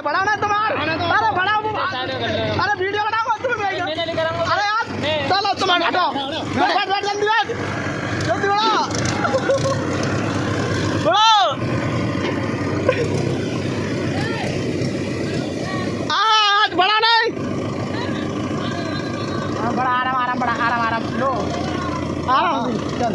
बड़ा ना तुम्हारा, अरे बड़ा अरे वीडियो बनाओ तुम। अरे यार चलो तुम हटो, बैठ बैठ जल्दी बैठ, जल्दी बढ़ो बढ़ो। आज बड़ा नहीं, बड़ा आराम आराम, बड़ा आराम आराम लो, आराम चल।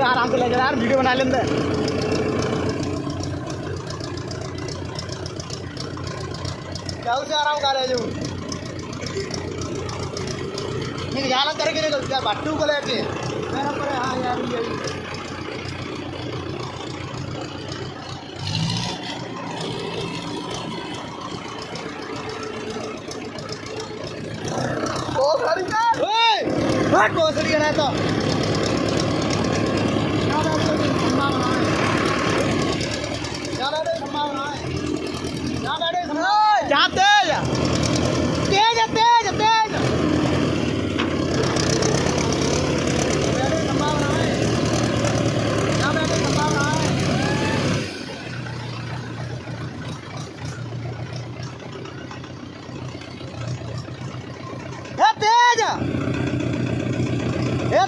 आराम से ले जा यार, वीडियो बना लेंगे। क्या उसे आराम कर रहे जो ये जाना करके निकल क्या बाटू को लेके मेरा पर। हाँ यार यही तो खड़ी कर, ओए हट कोसड़ी है ना तो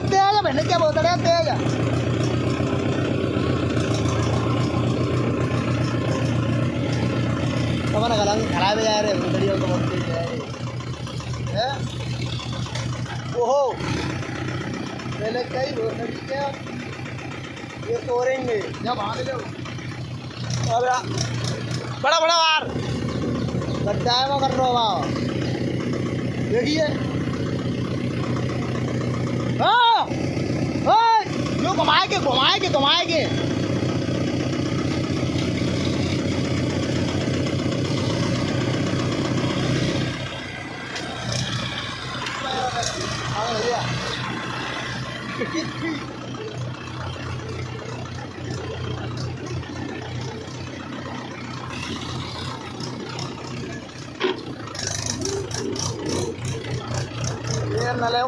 तेज बहन क्या बोलता है तेज। कमर गलांग खराब हो जा रहे उधरियों को बहुत तेज है। ओहो पहले कई भोसड़ी क्या ये तोड़ेंगे जब भाग लो। अरे बड़ा बड़ा वार गड्ढा है वो कर रहा हो देखिए। हाँ जो घुमाएंगे घुमाएंगे घुमाएंगे। ये नले